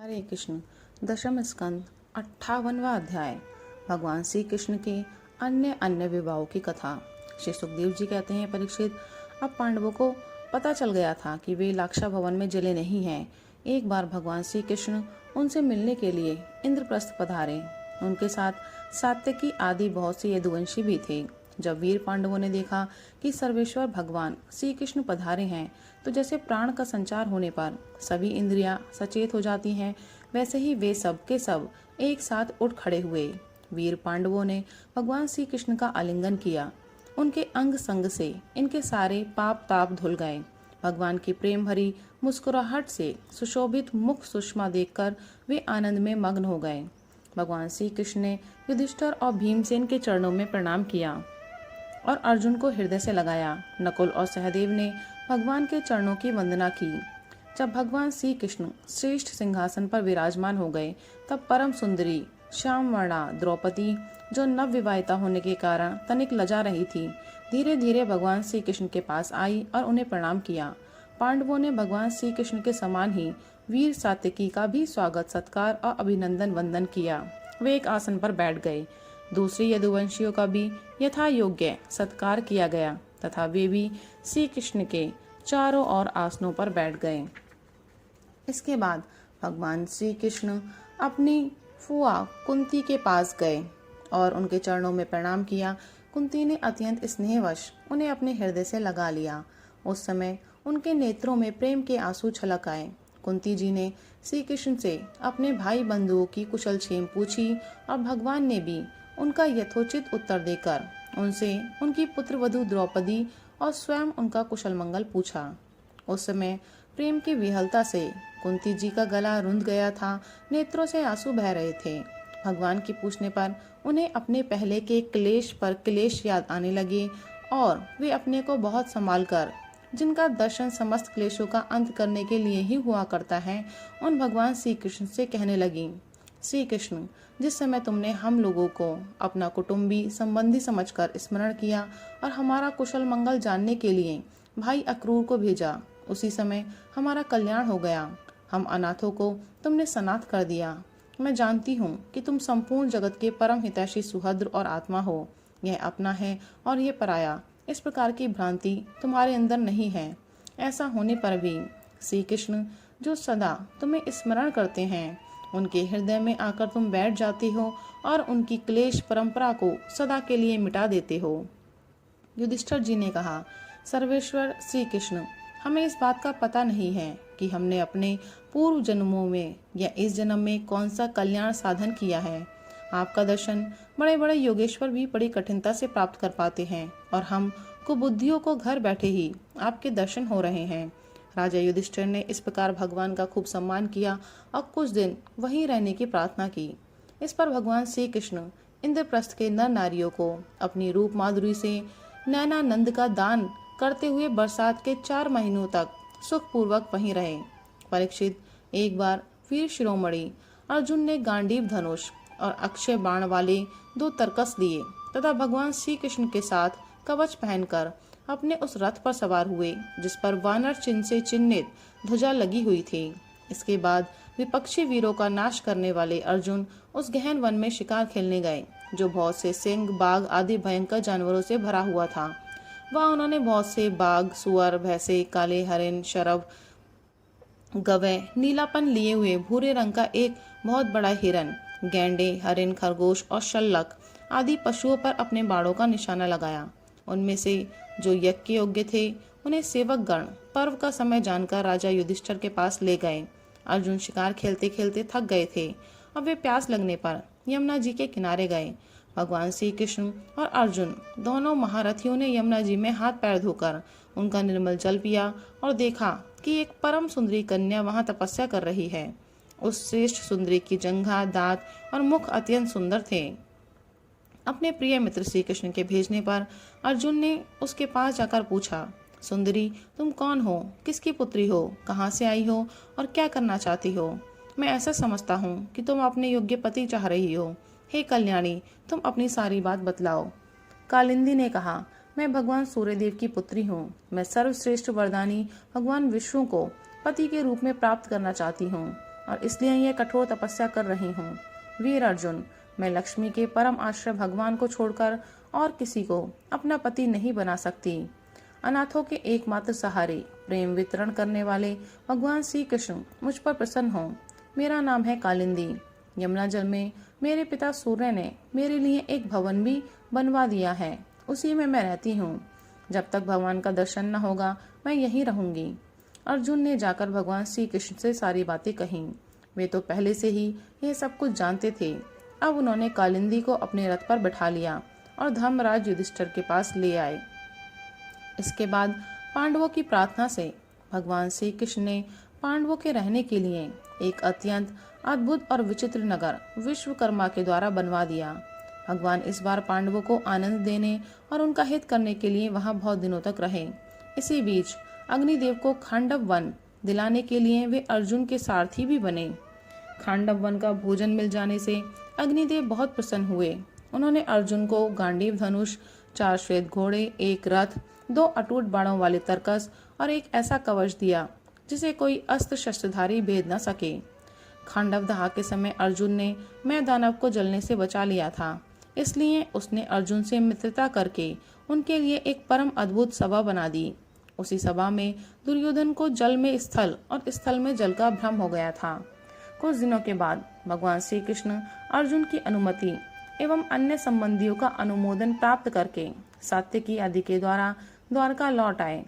हरे कृष्ण। दशम स्कंद 58वां अध्याय। भगवान श्री कृष्ण के अन्य अन्य विवाहों की कथा। श्री सुखदेव जी कहते हैं, परीक्षित, अब पांडवों को पता चल गया था कि वे लाक्षा भवन में जले नहीं हैं। एक बार भगवान श्री कृष्ण उनसे मिलने के लिए इंद्रप्रस्थ पधारे। उनके साथ सात्यकी आदि बहुत से यदुवंशी भी थे। जब वीर पांडवों ने देखा कि सर्वेश्वर भगवान श्री कृष्ण पधारे हैं, तो जैसे प्राण का संचार होने पर सभी इंद्रियां सचेत हो जाती हैं, वैसे ही वे सब के सब एक साथ उठ खड़े हुए। वीर पांडवों ने भगवान श्री कृष्ण का आलिंगन किया। उनके अंग संग से इनके सारे पाप ताप धुल गए। भगवान की प्रेम भरी मुस्कुराहट से सुशोभित मुख सुषमा देखकर वे आनंद में मग्न हो गए। भगवान श्री कृष्ण ने युधिष्ठिर और भीमसेन के चरणों में प्रणाम किया और अर्जुन को हृदय से लगाया। नकुल और सहदेव ने भगवान के चरणों की वंदना की। जब भगवान श्री कृष्ण श्रेष्ठ सिंहासन पर विराजमान हो गए, तब परम सुंदरी श्यामवर्णा द्रौपदी, जो नव विवाहिता होने के कारण तनिक लजा रही थी, धीरे धीरे भगवान श्री कृष्ण के पास आई और उन्हें प्रणाम किया। पांडवों ने भगवान श्री कृष्ण के समान ही वीर सात्यकी का भी स्वागत सत्कार और अभिनंदन वंदन किया। वे एक आसन पर बैठ गए। दूसरे यदुवंशियों का भी यथा योग्य सत्कार किया गया तथा वे भी श्री कृष्ण के चारों ओर आसनों पर बैठ गए। इसके बाद भगवान श्री कृष्ण अपनी फुआ कुंती के पास गए और उनके चरणों में प्रणाम किया। कुंती ने अत्यंत स्नेहवश उन्हें अपने हृदय से लगा लिया। उस समय उनके नेत्रों में प्रेम के आंसू छलक आए। कुंती जी ने श्री कृष्ण से अपने भाई बंधुओं की कुशल क्षेम पूछी और भगवान ने भी उनका यथोचित उत्तर देकर उनसे उनकी पुत्र वधू द्रौपदी और स्वयं उनका कुशल मंगल पूछा। उस समय प्रेम की विहलता से कुंती जी का गला रुंध गया था, नेत्रों से आंसू बह रहे थे। भगवान के पूछने पर उन्हें अपने पहले के क्लेश पर क्लेश याद आने लगे और वे अपने को बहुत संभाल कर, जिनका दर्शन समस्त क्लेशों का अंत करने के लिए ही हुआ करता है, उन भगवान श्री कृष्ण से कहने लगी, श्री कृष्ण, जिस समय तुमने हम लोगों को अपना कुटुंबी संबंधी समझकर स्मरण किया और हमारा कुशल मंगल जानने के लिए भाई अक्रूर को भेजा, उसी समय हमारा कल्याण हो गया। हम अनाथों को तुमने सनाथ कर दिया। मैं जानती हूँ कि तुम संपूर्ण जगत के परम हितैषी सुहद्र और आत्मा हो। यह अपना है और यह पराया, इस प्रकार की भ्रांति तुम्हारे अंदर नहीं है। ऐसा होने पर भी श्री कृष्ण, जो सदा तुम्हें स्मरण करते हैं, उनके हृदय में आकर तुम बैठ जाती हो और उनकी क्लेश परंपरा को सदा के लिए मिटा देते हो। युधिष्ठिर जी ने कहा, सर्वेश्वर श्री कृष्ण, हमें इस बात का पता नहीं है कि हमने अपने पूर्व जन्मों में या इस जन्म में कौन सा कल्याण साधन किया है। आपका दर्शन बड़े बड़े योगेश्वर भी बड़ी कठिनता से प्राप्त कर पाते हैं और हम कुबुद्धियों को घर बैठे ही आपके दर्शन हो रहे हैं। राजा युधिष्ठिर ने इस प्रकार भगवान का खूब सम्मान किया और कुछ दिन वहीं रहने की प्रार्थना की। इस पर भगवान श्री कृष्ण इंद्रप्रस्थ के नर नारियों को अपनी रूप माधुरी से नैनानंद का दान करते हुए बरसात के 4 महीनों तक सुखपूर्वक वहीं रहे। परीक्षित, एक बार वीर शिरोमणि अर्जुन ने गांडीव धनुष और अक्षय बाण वाले 2 तरकस लिए तथा भगवान श्री कृष्ण के साथ कवच पहनकर अपने उस रथ पर सवार हुए जिस पर वानर चिन्ह से चिन्हित ध्वजा लगी हुई थी। इसके बाद विपक्षी वीरों का नाश करने वाले अर्जुन उस गहन वन में शिकार खेलने गए, जो बहुत से सिंह, बाघ आदि भयंकर जानवरों से भरा हुआ था। वहाँ उन्होंने बहुत से बाघ, सुअर, भैंसे, काले हरिण, शरभ, गवै, नीलापन लिए हुए भूरे रंग का एक बहुत बड़ा हिरन, गैंडे, हरिण, खरगोश और शल्लक आदि पशुओं पर अपने बाणों का निशाना लगाया। उनमें से जो यज्ञ के योग्य थे, उन्हें सेवक गण पर्व का समय जानकर राजा युधिष्ठिर के पास ले गए। अर्जुन शिकार खेलते खेलते थक गए थे। अब वे प्यास लगने पर यमुना जी के किनारे गए। भगवान श्री कृष्ण और अर्जुन दोनों महारथियों ने यमुना जी में हाथ पैर धोकर उनका निर्मल जल पिया और देखा कि एक परम सुंदरी कन्या वहां तपस्या कर रही है। उस श्रेष्ठ सुंदरी की जंघा, दांत और मुख अत्यंत सुंदर थे। अपने प्रिय मित्र श्री कृष्ण के भेजने पर अर्जुन ने उसके पास जाकर पूछा, सुंदरी, तुम कौन हो, किसकी पुत्री हो, कहाँ से आई हो और क्या करना चाहती हो? मैं ऐसा समझता हूँ कि तुम अपने योग्य पति चाह रही हो। हे कल्याणी, तुम अपनी सारी बात बतलाओ। कालिंदी ने कहा, मैं भगवान सूर्यदेव की पुत्री हूँ। मैं सर्वश्रेष्ठ वरदानी भगवान विष्णु को पति के रूप में प्राप्त करना चाहती हूँ। और इसलिए ये कठोर तपस्या कर रही हूँ। वीर अर्जुन, मैं लक्ष्मी के परम आश्रय भगवान को छोड़कर और किसी को अपना पति नहीं बना सकती। अनाथों के एकमात्र सहारे, प्रेम वितरण करने वाले भगवान श्री कृष्ण मुझ पर प्रसन्न हो। मेरा नाम है कालिंदी। यमुना जल में मेरे पिता सूर्य ने मेरे लिए एक भवन भी बनवा दिया है, उसी में मैं रहती हूँ। जब तक भगवान का दर्शन न होगा मैं यहीं रहूंगी। अर्जुन ने जाकर भगवान श्री कृष्ण से सारी बातें कहीं। वे तो पहले से ही यह सब कुछ जानते थे। अब उन्होंने कालिंदी को अपने रथ पर बिठा लिया और धर्मराज युधिष्ठिर के पास ले आए। इसके बाद पांडवों की प्रार्थना से भगवान श्री कृष्ण ने पांडवों के रहने के लिए एक अत्यंत अद्भुत और विचित्र नगर विश्वकर्मा के द्वारा बनवा दिया। भगवान इस बार पांडवों को आनंद देने और उनका हित करने के लिए वहां बहुत दिनों तक रहे। इसी बीच अग्निदेव को खांडव वन दिलाने के लिए वे अर्जुन के सारथी भी बने। खांडव वन का भोजन मिल जाने से अग्निदेव बहुत प्रसन्न हुए। उन्होंने अर्जुन को गांडीव धनुष, 4 श्वेत घोड़े, एक रथ, 2 अटूट बाणों वाले तरकस और एक ऐसा कवच दिया जिसे कोई अस्त्र शस्त्रधारी भेद न सके। खांडव दहा के समय अर्जुन ने मैं दानव को जलने से बचा लिया था, इसलिए उसने अर्जुन से मित्रता करके उनके लिए एक परम अद्भुत सभा बना दी। उसी सभा में दुर्योधन को जल में स्थल और स्थल में जल का भ्रम हो गया था। कुछ दिनों के बाद भगवान श्री कृष्ण अर्जुन की अनुमति एवं अन्य संबंधियों का अनुमोदन प्राप्त करके सात्यकी आदि के द्वारा द्वारका लौट आए।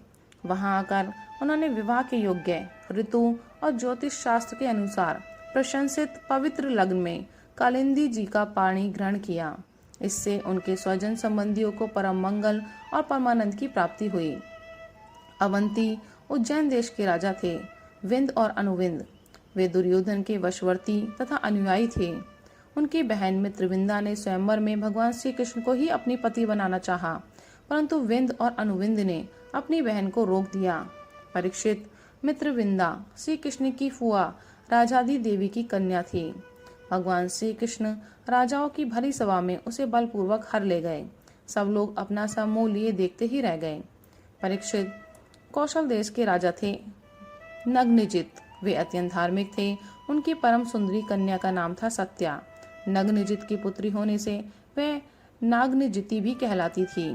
वहां आकर उन्होंने विवाह के योग्य ऋतु और ज्योतिष शास्त्र के अनुसार प्रशंसित पवित्र लग्न में कालिंदी जी का पाणी ग्रहण किया। इससे उनके स्वजन संबंधियों को परम मंगल और परमानंद की प्राप्ति हुई। अवंती उज्जैन देश के राजा थे, विंद और अनुविंद। वे दुर्योधन के वशवर्ती तथा अनुयायी थे। उनकी बहन मित्रविंदा ने स्वयंवर में भगवान श्री कृष्ण को ही अपनी पति बनाना चाहा, परंतु विंद और अनुविंद ने अपनी बहन को रोक दिया। परीक्षित, मित्रविंदा श्री कृष्ण की फुआ राजादी देवी की कन्या थी। भगवान श्री कृष्ण राजाओं की भरी सभा में उसे बलपूर्वक हर ले गए। सब लोग अपना सा मुंह लिए देखते ही रह गए। परीक्षित कौशल देश के राजा थे नग्नजित। वे अत्यंत धार्मिक थे। उनकी परम सुंदरी कन्या का नाम था सत्या। नग्नजित की पुत्री होने से वह नाग्नजिती भी कहलाती थी।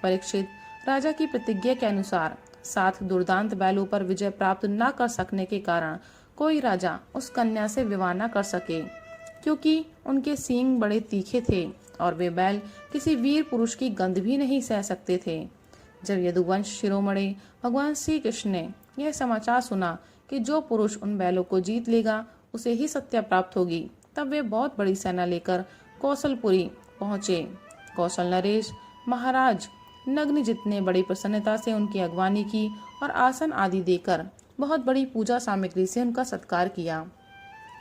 परीक्षित, राजा की प्रतिज्ञा के अनुसार 7 दुर्दांत बैलों पर विजय प्राप्त न कर सकने के कारण कोई राजा उस कन्या से विवाह न कर सके, क्योंकि उनके सींग बड़े तीखे थे और वे बैल किसी वीर पुरुष की गंध भी नहीं सह सकते थे। जब यदुवंश शिरोमणि भगवान श्री कृष्ण ने यह समाचार सुना कि जो पुरुष उन बैलों को जीत लेगा उसे ही सत्या प्राप्त होगी, तब वे बहुत बड़ी सेना लेकर कौशलपुरी पहुंचे। कौशल नरेश महाराज नग्नजित ने बड़ी प्रसन्नता से उनकी अगवानी की और आसन आदि देकर बहुत बड़ी पूजा सामग्री से उनका सत्कार किया।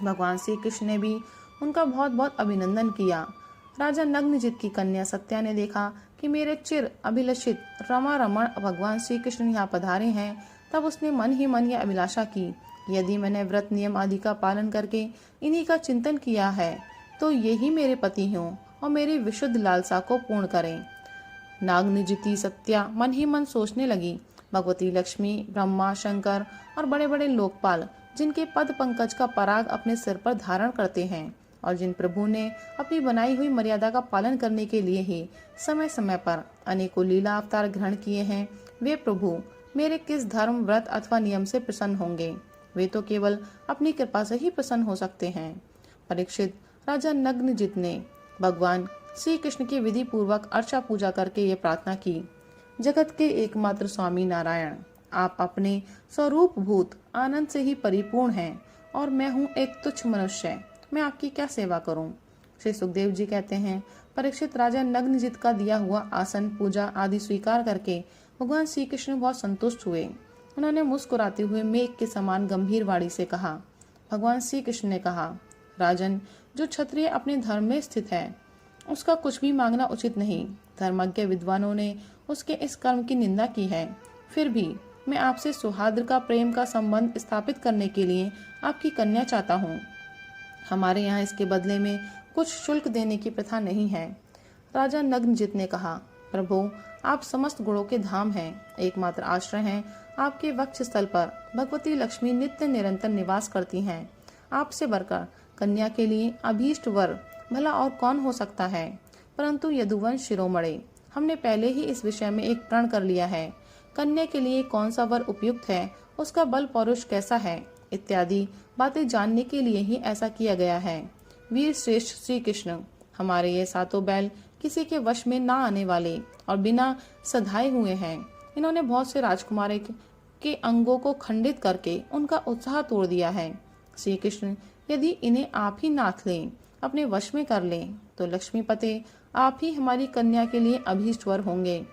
भगवान श्री कृष्ण ने भी उनका बहुत बहुत अभिनंदन किया। राजा नग्नजित की कन्या सत्या ने देखा कि मेरे चिर अभिलषित रमा रमण भगवान श्री कृष्ण यहाँ पधारे हैं, तब उसने मन ही मन यह अभिलाषा की, यदि मैंने व्रत नियम आदि का पालन करके इन्हीं का चिंतन किया है तो यही मेरे पति हों और मेरी विशुद्ध लालसा को पूर्ण करें। नागनिजिती सत्या मन ही मन सोचने लगी, भगवती लक्ष्मी, ब्रह्मा, शंकर और बड़े बड़े लोकपाल जिनके पद पंकज का पराग अपने सिर पर धारण करते हैं और जिन प्रभु ने अपनी बनाई हुई मर्यादा का पालन करने के लिए ही समय समय पर अनेकों लीला अवतार ग्रहण किए हैं, वे प्रभु मेरे किस धर्म, व्रत अथवा नियम से प्रसन्न होंगे? वे तो केवल अपनी कृपा से ही प्रसन्न हो सकते हैं। परीक्षित, राजा नग्नजित ने भगवान श्री कृष्ण की विधि पूर्वक अर्चा पूजा करके ये प्रार्थना की, जगत के एकमात्र स्वामी नारायण, आप अपने स्वरूप भूत आनंद से ही परिपूर्ण हैं और मैं हूँ एक तुच्छ मनुष्य, मैं आपकी क्या सेवा करूं? श्री सुखदेव जी कहते हैं, परीक्षित, राजा नग्नजित का दिया हुआ आसन, पूजा आदि स्वीकार करके भगवान श्री कृष्ण बहुत संतुष्ट हुए। उन्होंने मुस्कुराते हुए मेघ के समान गंभीर वाणी से कहा। भगवान श्री कृष्ण ने कहा, राजन, जो क्षत्रिय अपने धर्म में स्थित है उसका कुछ भी मांगना उचित नहीं। धर्मज्ञ विद्वानों ने उसके इस कर्म की निंदा की है। फिर भी मैं आपसे सुहाद्र का प्रेम का संबंध स्थापित करने के लिए आपकी कन्या चाहता हूँ। हमारे यहाँ इसके बदले में कुछ शुल्क देने की प्रथा नहीं है। राजा नग्नजित ने कहा, प्रभु, आप समस्त गुणों के धाम हैं, एकमात्र आश्रय हैं। आपके वक्ष स्थल पर भगवती लक्ष्मी नित्य निरंतर निवास करती हैं। आपसे बढ़कर कन्या के लिए अभीष्ट वर भला और कौन हो सकता है। परंतु यदुवंश शिरोमणि, हमने पहले ही इस विषय में एक प्रण कर लिया है। कन्या के लिए कौन सा वर उपयुक्त है, उसका बल पौरुष कैसा है, इत्यादि बातें जानने के लिए ही ऐसा किया गया है। वीर श्रेष्ठ श्री कृष्ण, हमारे ये सातों बैल किसी के वश में ना आने वाले और बिना सधाए हुए हैं। इन्होंने बहुत से राजकुमारों के अंगों को खंडित करके उनका उत्साह तोड़ दिया है। श्री कृष्ण, यदि इन्हें आप ही नाथ लें, अपने वश में कर लें, तो लक्ष्मीपते आप ही हमारी कन्या के लिए अभीष्टवर होंगे।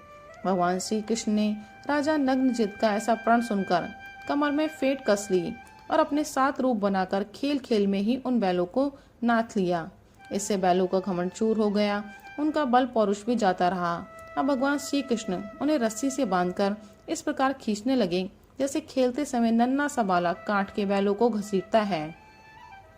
भगवान श्री कृष्ण ने राजा नग्नजित का ऐसा प्रण सुनकर कमर में फेंट कस ली और अपने 7 रूप बनाकर खेल खेल में ही उन बैलों को नाथ लिया। इससे बैलों का घमंड चूर हो गया, उनका बल पौरुष भी जाता रहा। अब भगवान श्री कृष्ण उन्हें रस्सी से बांधकर इस प्रकार खींचने लगे जैसे खेलते समय नन्हा सा बालक काट के बैलों को घसीटता है।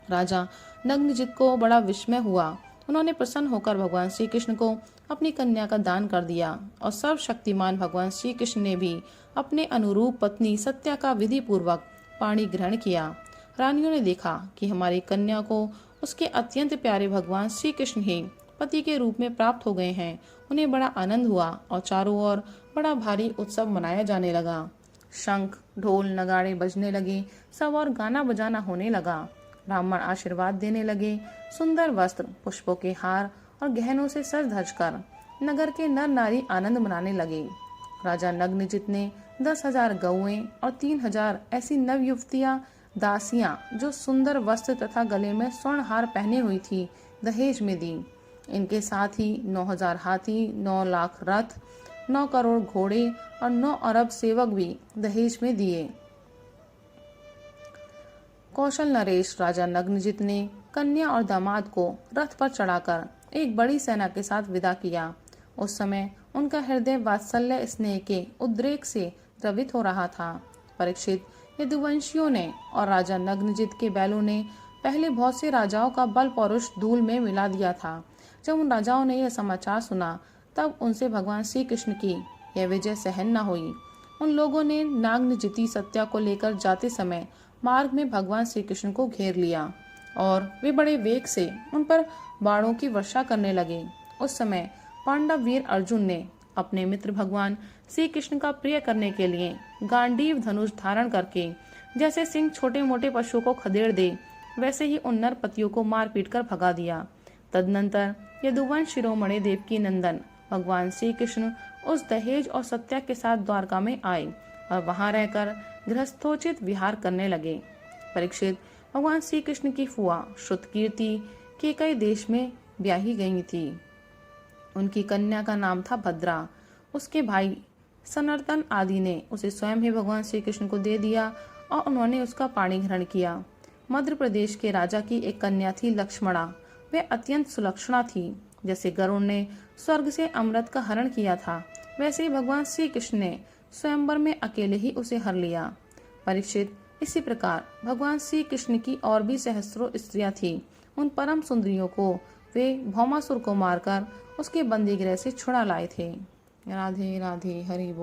राजा नग्नजित को बड़ा विस्मय हुआ। उन्होंने प्रसन्न होकर भगवान श्री कृष्ण को अपनी कन्या का दान कर दिया और सर्वशक्तिमान भगवान श्री कृष्ण ने भी अपने अनुरूप पत्नी सत्या का विधि पूर्वक पाणी ग्रहण किया। रानियों ने देखा कि हमारी कन्या को उसके अत्यंत प्यारे भगवान श्री कृष्ण ही पति के रूप में प्राप्त हो गए हैं। उन्हें बड़ा आनंद हुआ और चारों ओर बड़ा भारी उत्सव मनाया जाने लगा। शंख, ढोल, नगाड़े बजने लगे, सब और गाना बजाना होने लगा। ब्राह्मण आशीर्वाद देने लगे। सुंदर वस्त्र, पुष्पों के हार और गहनों से सज धज कर नगर के नर नारी आनंद मनाने लगे। राजा नग्नजित ने 10,000 गौएं और 3,000 ऐसी नव युवतियां दासियां जो सुंदर वस्त्र तथा गले में स्वर्ण हार पहने हुई थी, दहेज में दी। इनके साथ ही 9,000 हाथी, 9 लाख रथ, 9 करोड़ घोड़े और 9 अरब सेवक भी दहेज में दिए। कौशल नरेश राजा नग्नजित ने कन्या और दामाद को रथ पर चढ़ाकर एक बड़ी सेना के साथ विदा किया। उस समय उनका हृदय वात्सल्य स्नेह के उद्रेक से द्रवित हो रहा था। परीक्षित, यदुवंशियों ने और राजा नग्नजित के बैलों ने पहले बहुत से राजाओं का बल पौरुष धूल में मिला दिया था। जब उन राजाओं ने यह समाचार सुना, तब उनसे भगवान श्री कृष्ण की यह विजय सहन न हुई। उन लोगों ने नाग्नजिती सत्या को लेकर जाते समय मार्ग में भगवान श्री कृष्ण को घेर लिया और वे बड़े वेग से उन पर बाणों की वर्षा करने लगे। उस समय पांडव वीर अर्जुन ने अपने मित्र भगवान श्री कृष्ण का प्रिय करने के लिए गांडीव धनुष धारण करके जैसे सिंह छोटे मोटे पशुओं को खदेड़ दे, वैसे ही उन नरपतियों को मार पीट कर भगा दिया। तदनंतर यदुवंश शिरोमणि देवकी नंदन भगवान श्री कृष्ण उस दहेज और सत्या के साथ द्वारका में आए और वहां रहकर गृहस्थोचित विहार करने लगे। परीक्षित, भगवान श्री कृष्ण की फुआ श्रुतकीर्ति के कई देश में ब्याही गई थी। उनकी कन्या का नाम था भद्रा। उसके भाई सनर्तन आदि ने उसे स्वयं ही भगवान श्री कृष्ण को दे दिया और उन्होंने उसका पाणी ग्रहण किया। मध्य प्रदेश के राजा की एक कन्या थी लक्ष्मणा। वह अत्यंत सुलक्षणा थी। जैसे गरुड़ ने स्वर्ग से अमृत का हरण किया था, वैसे ही भगवान श्री कृष्ण ने स्वयंवर में अकेले ही उसे हर लिया। परीक्षित, इसी प्रकार भगवान श्री कृष्ण की और भी सहस्त्रों स्त्रियां थी। उन परम सुंदरियों को वे भौमासुर को मारकर उसके बंदीगृह से छुड़ा लाए थे। राधे राधे, हरि बोल।